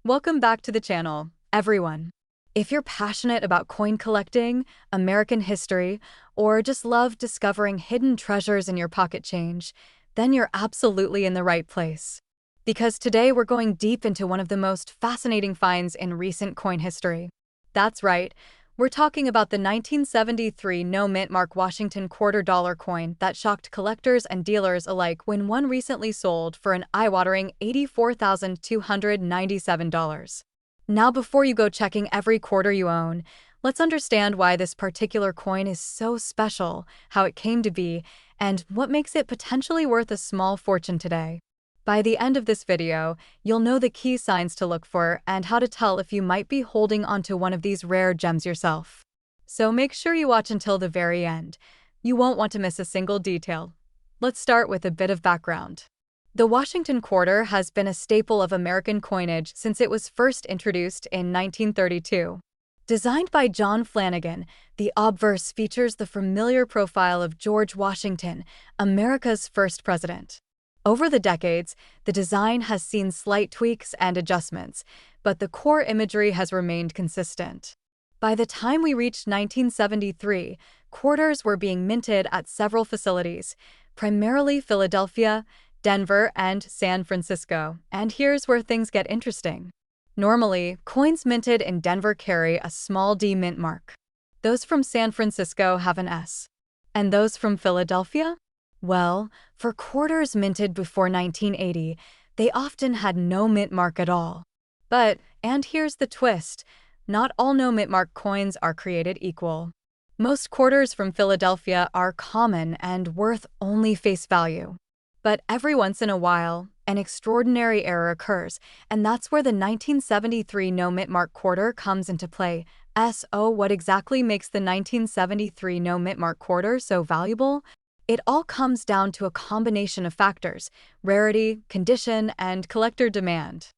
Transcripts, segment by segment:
Welcome back to the channel, everyone. If you're passionate about coin collecting, American history, or just love discovering hidden treasures in your pocket change, then you're absolutely in the right place. Because today we're going deep into one of the most fascinating finds in recent coin history. That's right, we're talking about the 1973 no-mint mark Washington quarter-dollar coin that shocked collectors and dealers alike when one recently sold for an eye-watering $84,297. Now, before you go checking every quarter you own, let's understand why this particular coin is so special, how it came to be, and what makes it potentially worth a small fortune today. By the end of this video, you'll know the key signs to look for and how to tell if you might be holding onto one of these rare gems yourself. So make sure you watch until the very end. You won't want to miss a single detail. Let's start with a bit of background. The Washington quarter has been a staple of American coinage since it was first introduced in 1932. Designed by John Flanagan, the obverse features the familiar profile of George Washington, America's first president. Over the decades, the design has seen slight tweaks and adjustments, but the core imagery has remained consistent. By the time we reached 1973, quarters were being minted at several facilities, primarily Philadelphia, Denver, and San Francisco. And here's where things get interesting. Normally, coins minted in Denver carry a small D mint mark. Those from San Francisco have an S. And those from Philadelphia? Well, for quarters minted before 1980, they often had no mint mark at all. But, and here's the twist, not all no mint mark coins are created equal. Most quarters from Philadelphia are common and worth only face value. But every once in a while, an extraordinary error occurs, and that's where the 1973 no mint mark quarter comes into play. So what exactly makes the 1973 no mint mark quarter so valuable? It all comes down to a combination of factors: rarity, condition, and collector demand.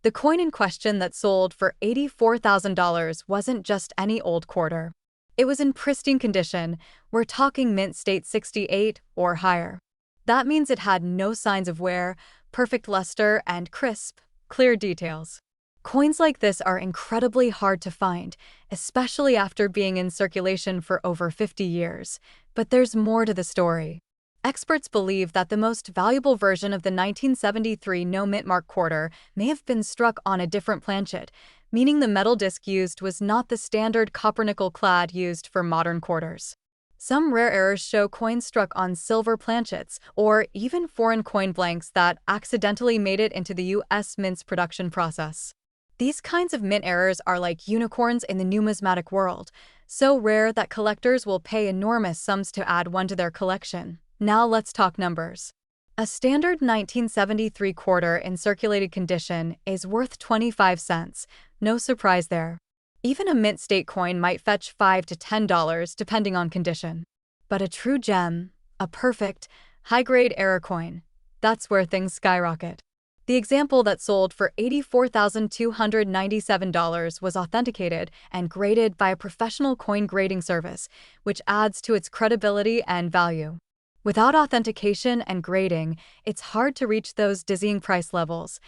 The coin in question that sold for $84,000 wasn't just any old quarter. It was in pristine condition. We're talking mint state 68 or higher. That means it had no signs of wear, perfect luster, and crisp, clear details. Coins like this are incredibly hard to find, especially after being in circulation for over 50 years. But there's more to the story. Experts believe that the most valuable version of the 1973 no mint mark quarter may have been struck on a different planchet, meaning the metal disc used was not the standard copper-nickel clad used for modern quarters. Some rare errors show coins struck on silver planchets, or even foreign coin blanks that accidentally made it into the U.S. mint's production process. These kinds of mint errors are like unicorns in the numismatic world, so rare that collectors will pay enormous sums to add one to their collection. Now let's talk numbers. A standard 1973 quarter in circulated condition is worth 25 cents. No surprise there. Even a mint state coin might fetch $5 to $10 depending on condition. But a true gem, a perfect, high-grade error coin, that's where things skyrocket. The example that sold for $84,297 was authenticated and graded by a professional coin grading service, which adds to its credibility and value. Without authentication and grading, it's hard to reach those dizzying price levels.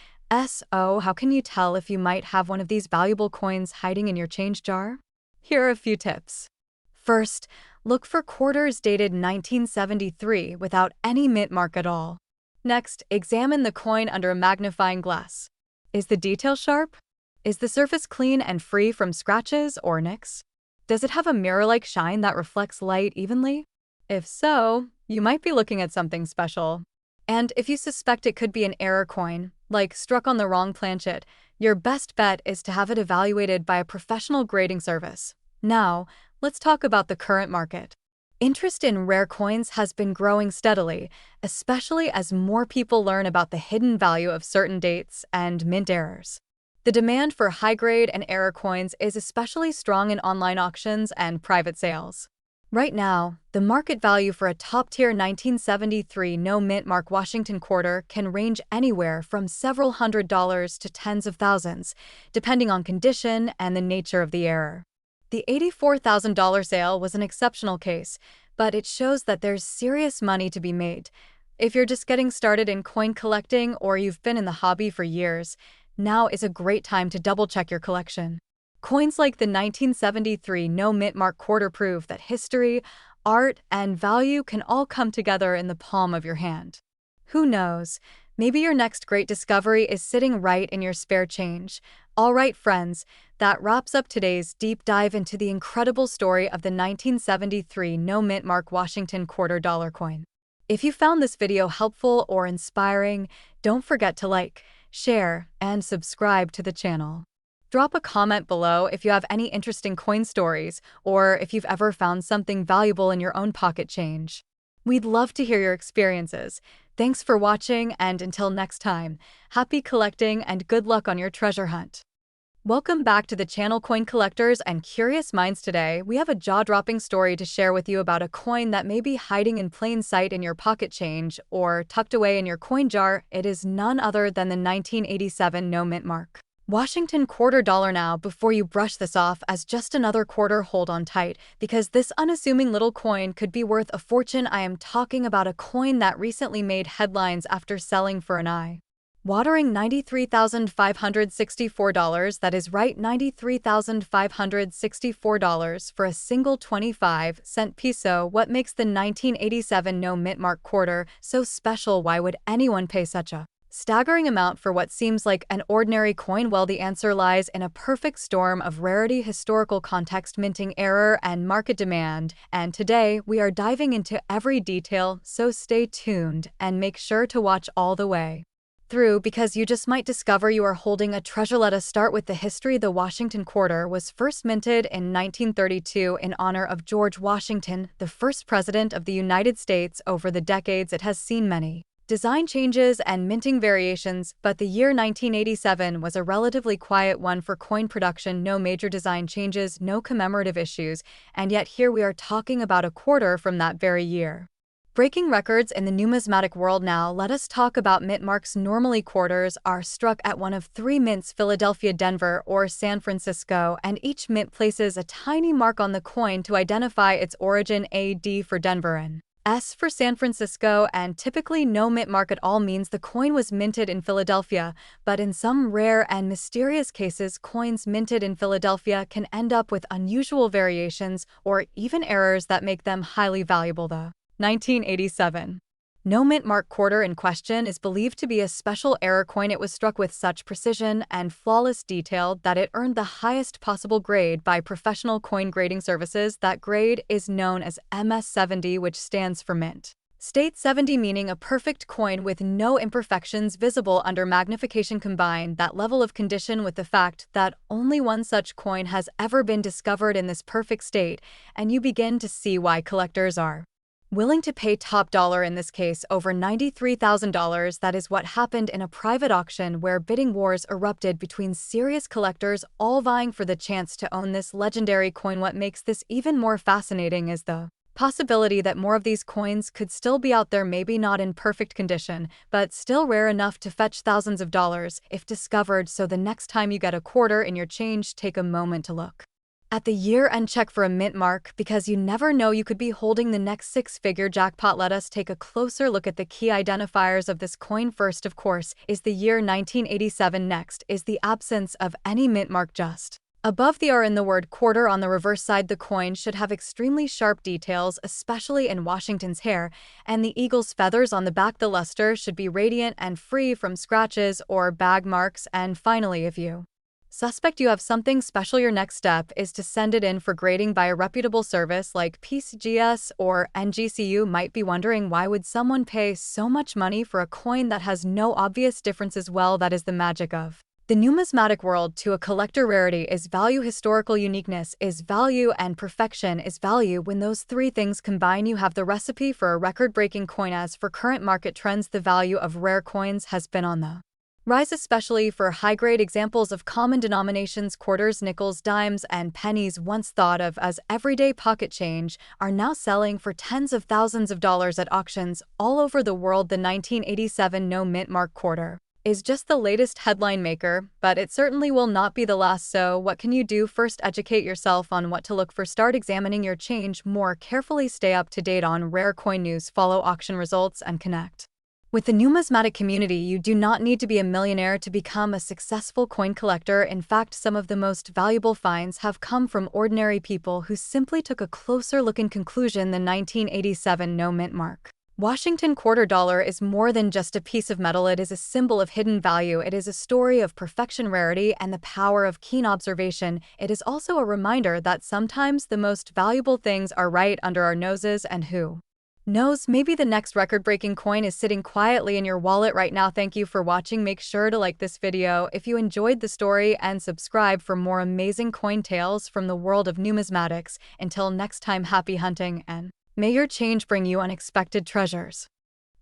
So, how can you tell if you might have one of these valuable coins hiding in your change jar? Here are a few tips. First, look for quarters dated 1973 without any mint mark at all. Next, examine the coin under a magnifying glass. Is the detail sharp? Is the surface clean and free from scratches or nicks? Does it have a mirror-like shine that reflects light evenly? If so, you might be looking at something special. And if you suspect it could be an error coin, like struck on the wrong planchet, your best bet is to have it evaluated by a professional grading service. Now, let's talk about the current market. Interest in rare coins has been growing steadily, especially as more people learn about the hidden value of certain dates and mint errors. The demand for high-grade and error coins is especially strong in online auctions and private sales. Right now, the market value for a top-tier 1973 no mint mark Washington quarter can range anywhere from several $100s to tens of thousands, depending on condition and the nature of the error. The $84,000 sale was an exceptional case, but it shows that there's serious money to be made. If you're just getting started in coin collecting or you've been in the hobby for years, Now is a great time to double-check your collection. Coins like the 1973 no mint mark quarter prove that history, art, and value can all come together in the palm of your hand. Who knows? Maybe your next great discovery is sitting right in your spare change. All right, friends, that wraps up today's deep dive into the incredible story of the 1973 no mint mark Washington quarter dollar coin. If you found this video helpful or inspiring, don't forget to like, share, and subscribe to the channel. Drop a comment below if you have any interesting coin stories or if you've ever found something valuable in your own pocket change. We'd love to hear your experiences. Thanks for watching, and until next time, happy collecting and good luck on your treasure hunt. Welcome back to the channel, coin collectors and curious minds. Today, we have a jaw-dropping story to share with you about a coin that may be hiding in plain sight in your pocket change or tucked away in your coin jar. It is none other than the 1987 no mint mark Washington quarter dollar. Now, before you brush this off as just another quarter, hold on tight, because this unassuming little coin could be worth a fortune. I am talking about a coin that recently made headlines after selling for an eye-watering $93,564. That is right, $93,564 for a single 25-cent peso. What makes the 1987 no mint mark quarter so special? Why would anyone pay such a staggering amount for what seems like an ordinary coin? Well, the answer lies in a perfect storm of rarity, historical context, minting error, and market demand. And today, we are diving into every detail, so stay tuned and make sure to watch all the way through, because you just might discover you are holding a treasure. Let us start with the history. The Washington quarter was first minted in 1932 in honor of George Washington, the first president of the United States. Over the decades, it has seen many design changes and minting variations, but the year 1987 was a relatively quiet one for coin production. No major design changes, no commemorative issues, and yet here we are talking about a quarter from that very year, breaking records in the numismatic world. Now, let us talk about mint marks. Normally, quarters are struck at one of three mints: Philadelphia, Denver, or San Francisco, and each mint places a tiny mark on the coin to identify its origin. A D for Denver and S for San Francisco, and typically no mint mark at all means the coin was minted in Philadelphia. But in some rare and mysterious cases, coins minted in Philadelphia can end up with unusual variations or even errors that make them highly valuable. The 1987 no mint mark quarter in question is believed to be a special error coin. It was struck with such precision and flawless detail that it earned the highest possible grade by professional coin grading services. That grade is known as MS70, which stands for mint state 70, meaning a perfect coin with no imperfections visible under magnification. Combine that level of condition with the fact that only one such coin has ever been discovered in this perfect state, and you begin to see why collectors are willing to pay top dollar. In this case, over $93,000. That is what happened in a private auction where bidding wars erupted between serious collectors, all vying for the chance to own this legendary coin. What makes this even more fascinating is the possibility that more of these coins could still be out there, maybe not in perfect condition, but still rare enough to fetch thousands of dollars if discovered. So the next time you get a quarter in your change, take a moment to look at the year and check for a mint mark, because you never know, you could be holding the next six-figure jackpot. Let us take a closer look at the key identifiers of this coin. First, of course, is the year 1987. Next is the absence of any mint mark just above the R in the word quarter. On the reverse side, the coin should have extremely sharp details, especially in Washington's hair and the eagle's feathers on the back. The luster should be radiant and free from scratches or bag marks. And finally, if you suspect you have something special, your next step is to send it in for grading by a reputable service like PCGS or NGC. You might be wondering, why would someone pay so much money for a coin that has no obvious differences? Well, that is the magic of the numismatic world. To a collector, rarity is value, historical uniqueness is value, and perfection is value. When those three things combine, you have the recipe for a record-breaking coin. As for current market trends, the value of rare coins has been on the rise, especially for high-grade examples of common denominations. Quarters, nickels, dimes, and pennies, once thought of as everyday pocket change, are now selling for tens of thousands of dollars at auctions all over the world. The 1987 no mint mark quarter is just the latest headline maker, but it certainly will not be the last. So what can you do? First, educate yourself on what to look for. Start examining your change more carefully. Stay up to date on rare coin news, follow auction results, and connect With the numismatic community, you do not need to be a millionaire to become a successful coin collector. In fact, some of the most valuable finds have come from ordinary people who simply took a closer look. In conclusion, the 1987 no mint mark Washington quarter dollar is more than just a piece of metal. It is a symbol of hidden value. It is a story of perfection, rarity, and the power of keen observation. It is also a reminder that sometimes the most valuable things are right under our noses, and who knows, maybe the next record-breaking coin is sitting quietly in your wallet right now. Thank you for watching. Make sure to like this video if you enjoyed the story and subscribe for more amazing coin tales from the world of numismatics. Until next time, happy hunting, and may your change bring you unexpected treasures.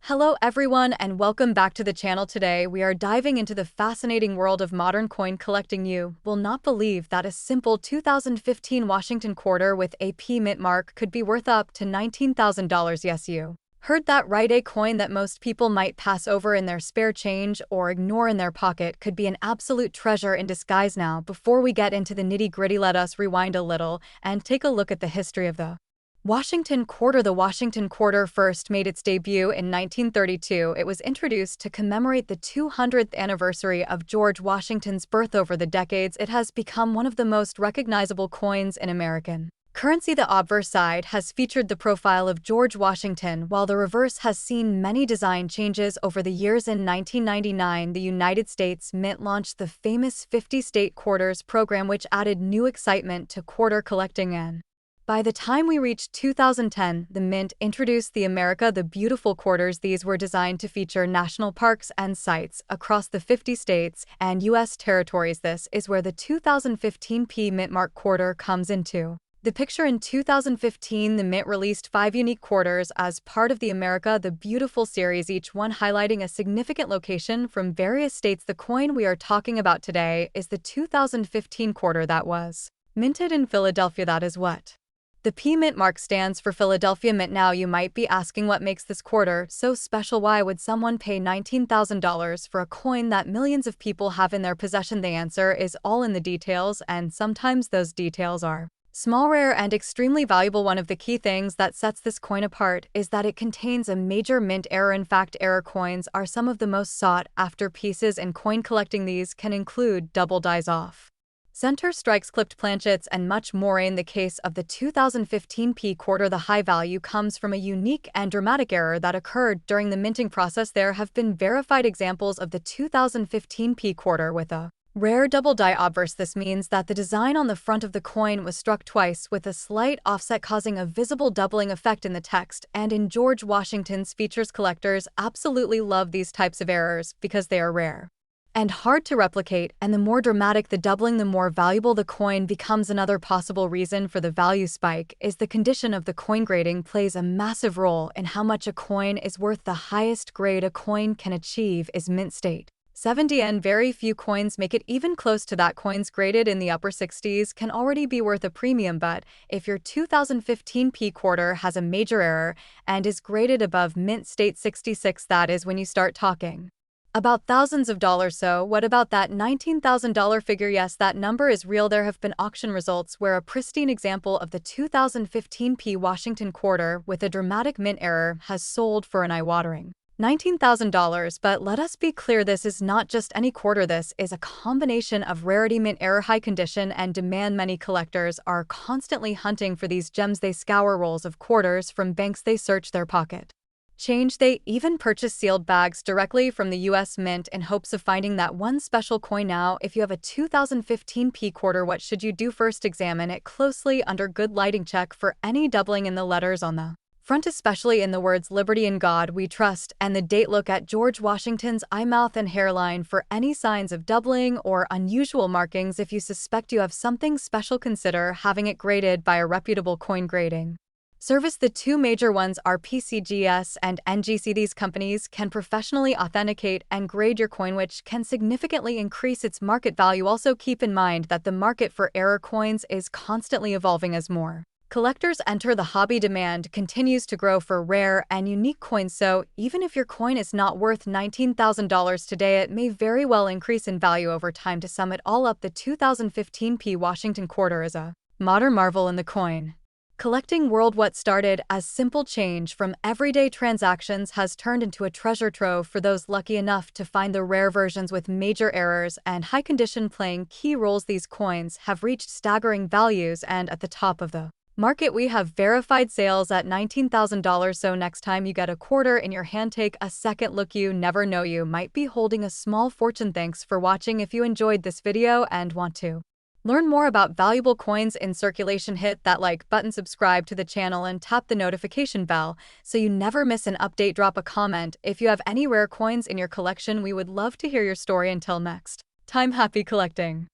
Hello everyone, and welcome back to the channel. Today we are diving into the fascinating world of modern coin collecting. You will not believe that a simple 2015 Washington quarter with a P mint mark could be worth up to $19,000. Yes, you heard that right. A coin that most people might pass over in their spare change or ignore in their pocket could be an absolute treasure in disguise. Now, before we get into the nitty-gritty, let us rewind a little and take a look at the history of the Washington quarter. The Washington quarter first made its debut in 1932. It was introduced to commemorate the 200th anniversary of George Washington's birth. Over the decades, it has become one of the most recognizable coins in American currency. The obverse side has featured the profile of George Washington, while the reverse has seen many design changes over the years. In 1999, the United States Mint launched the famous 50-state quarters program, which added new excitement to quarter collecting. And by the time we reached 2010, the Mint introduced the America the Beautiful quarters. These were designed to feature national parks and sites across the 50 states and U.S. territories. This is where the 2015 P Mint Mark quarter comes into the picture. In 2015, the Mint released 5 unique quarters as part of the America the Beautiful series, each one highlighting a significant location from various states. The coin we are talking about today is the 2015 quarter that was minted in Philadelphia. That is what the P Mint mark stands for: Philadelphia Mint. Now you might be asking, what makes this quarter so special? Why would someone pay $19,000 for a coin that millions of people have in their possession? The answer is all in the details, and sometimes those details are small, rare, and extremely valuable. One of the key things that sets this coin apart is that it contains a major mint error. In fact, error coins are some of the most sought after pieces in coin collecting. These can include double dies off center strikes, clipped planchets, and much more. In the case of the 2015 P quarter, the high value comes from a unique and dramatic error that occurred during the minting process. There have been verified examples of the 2015 P quarter with a rare double die obverse. This means that the design on the front of the coin was struck twice with a slight offset, causing a visible doubling effect in the text and in George Washington's features. Collectors absolutely love these types of errors because they are rare and hard to replicate, and the more dramatic the doubling, the more valuable the coin becomes. Another possible reason for the value spike is the condition of the coin. Grading plays a massive role in how much a coin is worth. The highest grade a coin can achieve is mint state 70, and very few coins make it even close to that. Coins graded in the upper 60s can already be worth a premium, but if your 2015 P quarter has a major error and is graded above mint state 66, that is when you start talking about thousands of dollars. So what about that $19,000 figure? Yes, that number is real. There have been auction results where a pristine example of the 2015 P Washington quarter with a dramatic mint error has sold for an eye-watering $19,000. But let us be clear, this is not just any quarter. This is a combination of rarity, mint error, high condition, and demand. Many collectors are constantly hunting for these gems. They scour rolls of quarters from banks, they search their pocket change, they even purchase sealed bags directly from the U.S. Mint in hopes of finding that one special coin. Now, if you have a 2015 P quarter, what should you do? First, examine it closely under good lighting. Check for any doubling in the letters on the front, especially in the words "Liberty and God We Trust" and the date. Look at George Washington's eye, mouth, and hairline for any signs of doubling or unusual markings. If you suspect you have something special, consider having it graded by a reputable coin grading service. The two major ones are PCGS and NGC. These companies can professionally authenticate and grade your coin, which can significantly increase its market value. Also, keep in mind that the market for error coins is constantly evolving as more collectors enter the hobby. Demand continues to grow for rare and unique coins, so even if your coin is not worth $19,000 today, it may very well increase in value over time. To sum it all up, the 2015 P Washington quarter is a modern marvel in the coin Collecting world what started as simple change from everyday transactions has turned into a treasure trove for those lucky enough to find the rare versions with major errors and high condition playing key roles. These coins have reached staggering values, and at the top of the market we have verified sales at $19,000. So next time you get a quarter in your hand, take a second look. You never know, you might be holding a small fortune. Thanks for watching. If you enjoyed this video and want to learn more about valuable coins in circulation, hit that like button, subscribe to the channel, and tap the notification bell so you never miss an update. Drop a comment if you have any rare coins in your collection. We would love to hear your story. Until next time, happy collecting.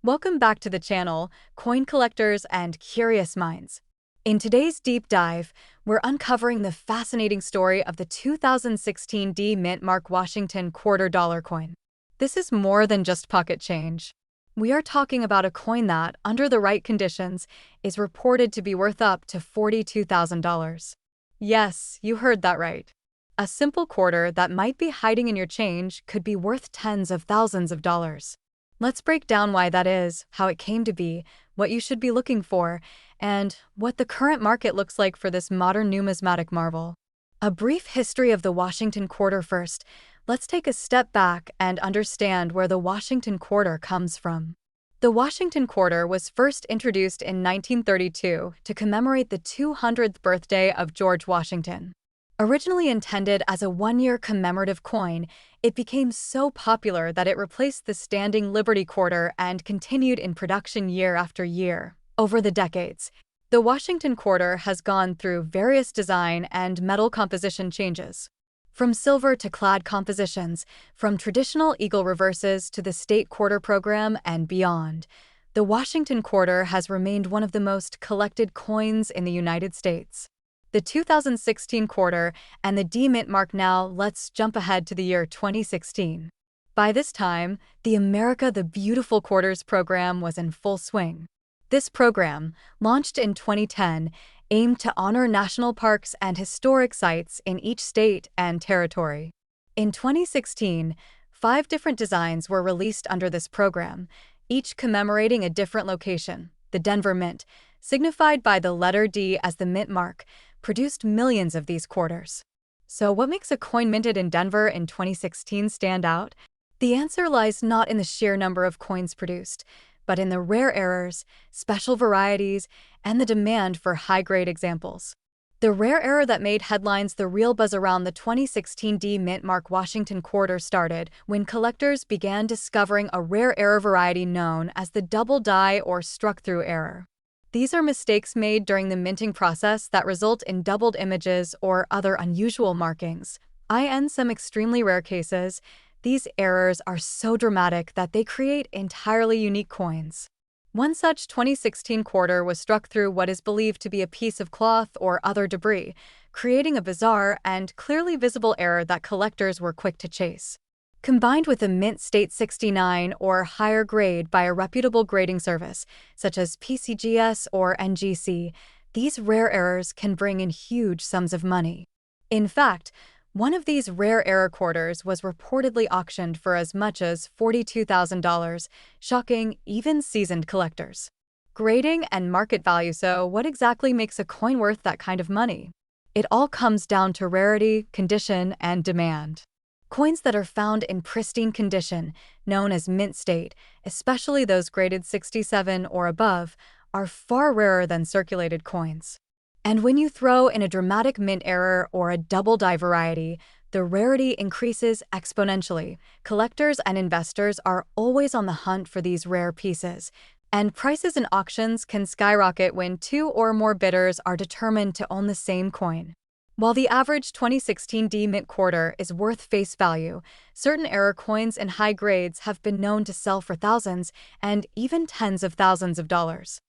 Welcome back to the channel, coin collectors and curious minds. In today's deep dive, we're uncovering the fascinating story of the 2016 D Mint Mark Washington $quarter coin. This is more than just pocket change. We are talking about a coin that, under the right conditions, is reported to be worth up to $42,000. Yes, you heard that right. A simple quarter that might be hiding in your change could be worth tens of thousands of dollars. Let's break down why that is, how it came to be, what you should be looking for, and what the current market looks like for this modern numismatic marvel. A brief history of the Washington quarter. First, let's take a step back and understand where the Washington quarter comes from. The Washington quarter was first introduced in 1932 to commemorate the 200th birthday of George Washington. Originally intended as a one-year commemorative coin, it became so popular that it replaced the standing Liberty quarter and continued in production year after year. Over the decades, the Washington quarter has gone through various design and metal composition changes. From silver to clad compositions, from traditional eagle reverses to the state quarter program and beyond, the Washington quarter has remained one of the most collected coins in the United States. The 2016 quarter and the D Mint Mark. Now let's jump ahead to the year 2016. By this time, the America the Beautiful Quarters program was in full swing. This program, launched in 2010, aimed to honor national parks and historic sites in each state and territory. In 2016, 5 different designs were released under this program, each commemorating a different location. The Denver Mint, signified by the letter D as the mint mark, produced millions of these quarters. So what makes a coin minted in Denver in 2016 stand out? The answer lies not in the sheer number of coins produced, but in the rare errors, special varieties, and the demand for high-grade examples. The rare error that made headlines, the real buzz around the 2016 D Mint Mark Washington quarter, started when collectors began discovering a rare error variety known as the double die or struck-through error. These are mistakes made during the minting process that result in doubled images or other unusual markings. In some extremely rare cases, these errors are so dramatic that they create entirely unique coins. One such 2016 quarter was struck through what is believed to be a piece of cloth or other debris, creating a bizarre and clearly visible error that collectors were quick to chase. Combined with a mint state 69 or higher grade by a reputable grading service, such as PCGS or NGC, these rare errors can bring in huge sums of money. In fact, one of these rare error quarters was reportedly auctioned for as much as $42,000, shocking even seasoned collectors. Grading and market value. So what exactly makes a coin worth that kind of money? It all comes down to rarity, condition, and demand. Coins that are found in pristine condition, known as mint state, especially those graded 67 or above, are far rarer than circulated coins. And when you throw in a dramatic mint error or a double die variety, the rarity increases exponentially. Collectors and investors are always on the hunt for these rare pieces, and prices in auctions can skyrocket when 2 or more bidders are determined to own the same coin. While the average 2016 D Mint quarter is worth face value, certain error coins in high grades have been known to sell for thousands and even tens of thousands of dollars.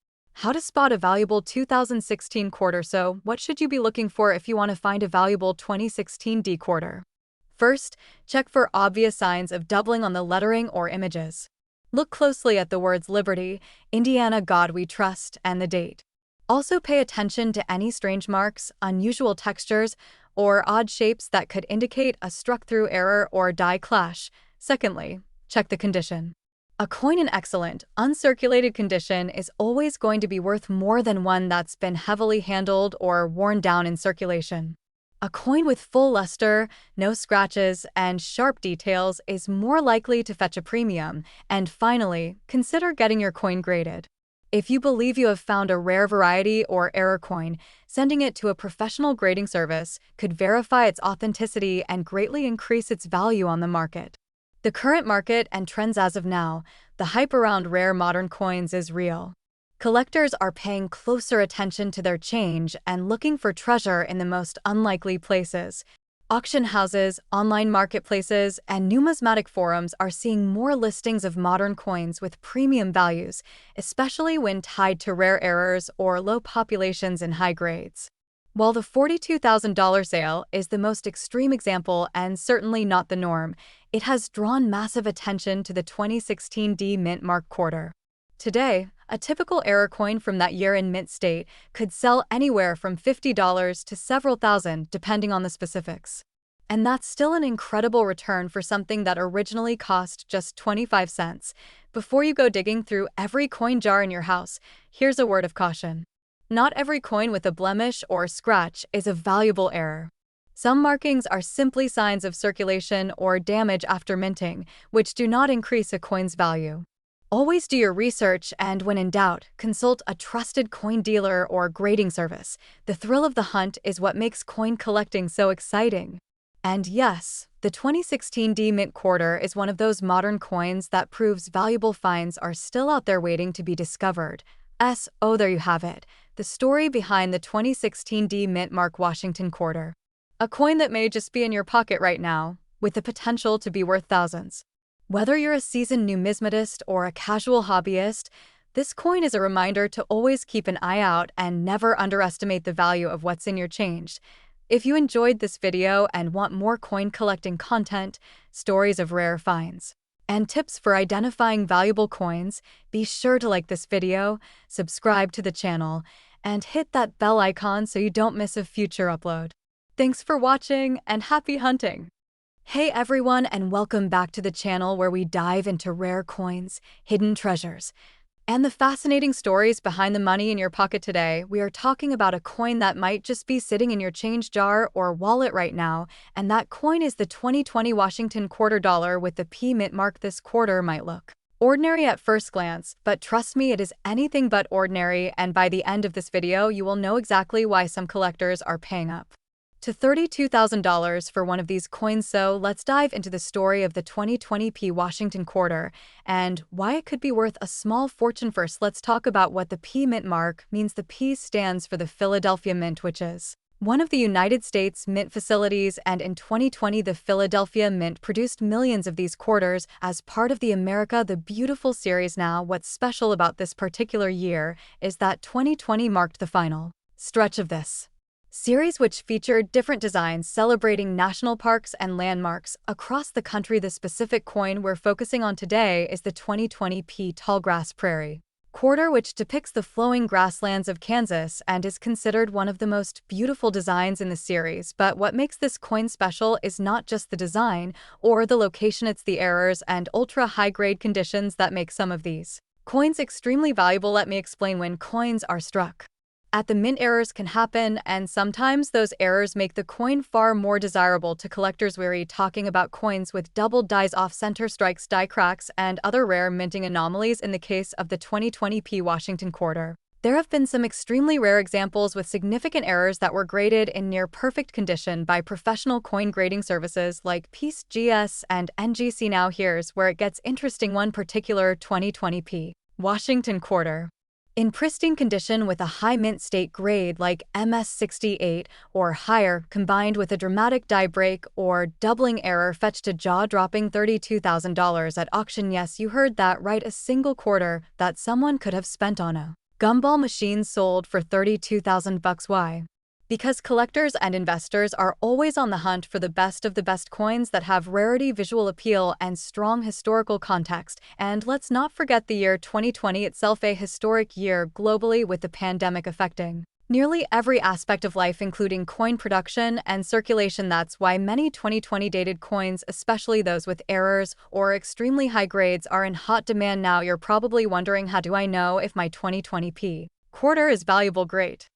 How to spot a valuable 2016 quarter. So, what should you be looking for if you want to find a valuable 2016 D quarter? First, check for obvious signs of doubling on the lettering or images. Look closely at the words Liberty, Indiana, God We Trust, and the date. Also pay attention to any strange marks, unusual textures, or odd shapes that could indicate a struck-through error or die clash. Secondly, check the condition. A coin in excellent, uncirculated condition is always going to be worth more than one that's been heavily handled or worn down in circulation. A coin with full luster, no scratches, and sharp details is more likely to fetch a premium. And finally, consider getting your coin graded. If you believe you have found a rare variety or error coin, sending it to a professional grading service could verify its authenticity and greatly increase its value on the market. The current market and trends as of now, the hype around rare modern coins is real. Collectors are paying closer attention to their change and looking for treasure in the most unlikely places. Auction houses, online marketplaces, and numismatic forums are seeing more listings of modern coins with premium values, especially when tied to rare errors or low populations in high grades. While the $42,000 sale is the most extreme example and certainly not the norm, it has drawn massive attention to the 2016 D Mint Mark quarter. Today, a typical error coin from that year in mint state could sell anywhere from $50 to several thousand, depending on the specifics. And that's still an incredible return for something that originally cost just 25 cents. Before you go digging through every coin jar in your house, here's a word of caution. Not every coin with a blemish or scratch is a valuable error. Some markings are simply signs of circulation or damage after minting, which do not increase a coin's value. Always do your research and, when in doubt, consult a trusted coin dealer or grading service. The thrill of the hunt is what makes coin collecting so exciting. And yes, the 2016 D Mint quarter is one of those modern coins that proves valuable finds are still out there waiting to be discovered. Oh, there you have it. The story behind the 2016 D Mint Mark Washington quarter. A coin that may just be in your pocket right now, with the potential to be worth thousands. Whether you're a seasoned numismatist or a casual hobbyist, this coin is a reminder to always keep an eye out and never underestimate the value of what's in your change. If you enjoyed this video and want more coin collecting content, stories of rare finds, and tips for identifying valuable coins, be sure to like this video, subscribe to the channel, and hit that bell icon so you don't miss a future upload. Thanks for watching and happy hunting! Hey everyone, and welcome back to the channel where we dive into rare coins, hidden treasures, and the fascinating stories behind the money in your pocket. Today, we are talking about a coin that might just be sitting in your change jar or wallet right now, and that coin is the 2020 Washington quarter dollar with the P Mint mark. This quarter might look ordinary at first glance, but trust me, it is anything but ordinary, and by the end of this video, you will know exactly why some collectors are paying up to $32,000 for one of these coins. So let's dive into the story of the 2020 P Washington quarter and why it could be worth a small fortune. First, let's talk about what the P Mint mark means. The P stands for the Philadelphia Mint, which is one of the United States mint facilities, and in 2020 the Philadelphia Mint produced millions of these quarters as part of the America the Beautiful series. Now, what's special about this particular year is that 2020 marked the final stretch of this series, which featured different designs celebrating national parks and landmarks across the country. The specific coin we're focusing on today is the 2020 P Tallgrass Prairie quarter, which depicts the flowing grasslands of Kansas and is considered one of the most beautiful designs in the series. But what makes this coin special is not just the design or the location, it's the errors and ultra-high-grade conditions that make some of these coins extremely valuable. Let me explain. When coins are struck at the mint, errors can happen, and sometimes those errors make the coin far more desirable to collectors. We're talking about coins with doubled dies, off-center strikes, die cracks, and other rare minting anomalies. In the case of the 2020 P Washington quarter, there have been some extremely rare examples with significant errors that were graded in near-perfect condition by professional coin grading services like Piece GS and NGC. Now here's where it gets interesting. One particular 2020 P Washington quarter in pristine condition with a high mint state grade like MS68 or higher, combined with a dramatic die break or doubling error, fetched a jaw-dropping $32,000 at auction. Yes, you heard that right, a single quarter that someone could have spent on a gumball machine sold for $32,000. Why? Because collectors and investors are always on the hunt for the best of the best coins that have rarity, visual appeal, and strong historical context. And let's not forget the year 2020 itself, a historic year globally with the pandemic affecting Nearly every aspect of life, including coin production and circulation. That's why many 2020 dated coins, especially those with errors or extremely high grades, are in hot demand now. You're probably wondering, how do I know if my 2020p quarter is valuable? Great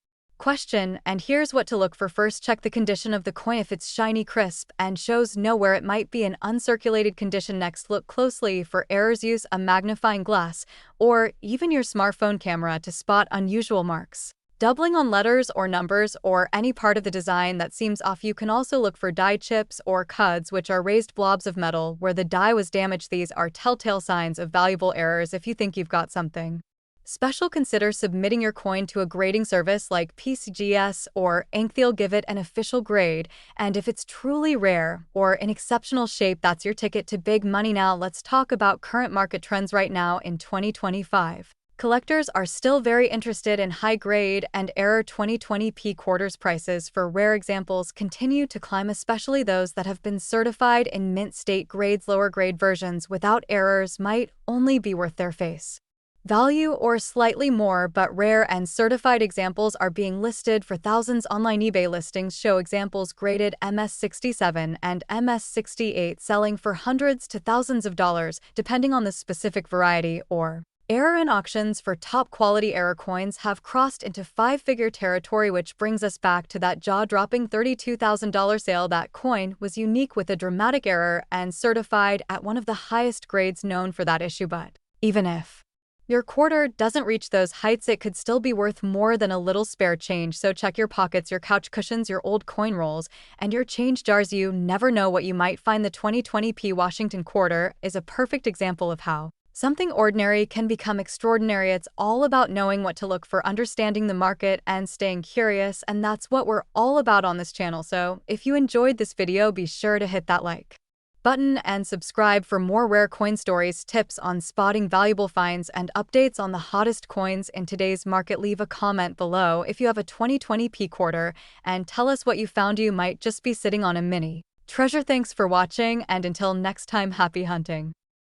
question, and here's what to look for. First, check the condition of the coin. If it's shiny, crisp, and shows no wear, it might be in uncirculated condition. Next, look closely for errors. Use a magnifying glass or even your smartphone camera to spot unusual marks, doubling on letters or numbers, or any part of the design that seems off. You can also look for die chips or cuds, which are raised blobs of metal where the die was damaged. These are telltale signs of valuable errors. If you think you've got something special, consider submitting your coin to a grading service like PCGS or Ink. They'll give it an official grade, and if it's truly rare or in exceptional shape, that's your ticket to big money. Now let's talk about current market trends. Right now in 2025, collectors are still very interested in high-grade and error 2020p quarters. Prices for rare examples continue to climb, especially those that have been certified in mint state grades. Lower-grade versions without errors might only be worth their face value or slightly more, but rare and certified examples are being listed for thousands. Online eBay listings show examples graded MS67 and MS68 selling for hundreds to thousands of dollars, depending on the specific variety or error. In auctions for top-quality error coins have crossed into five-figure territory, which brings us back to that jaw-dropping $32,000 sale. That coin was unique with a dramatic error and certified at one of the highest grades known for that issue. But even if your quarter doesn't reach those heights, it could still be worth more than a little spare change. So check your pockets, your couch cushions, your old coin rolls, and your change jars. You never know what you might find. The 2020p Washington quarter is a perfect example of how something ordinary can become extraordinary. It's all about knowing what to look for, understanding the market, and staying curious, and that's what we're all about on this channel. So if you enjoyed this video, be sure to hit that like button and subscribe for more rare coin stories, tips on spotting valuable finds, and updates on the hottest coins in today's market. Leave a comment below if you have a 2020p quarter and tell us what you found. You might just be sitting on a mini treasure. Thanks for watching, and until next time, happy hunting.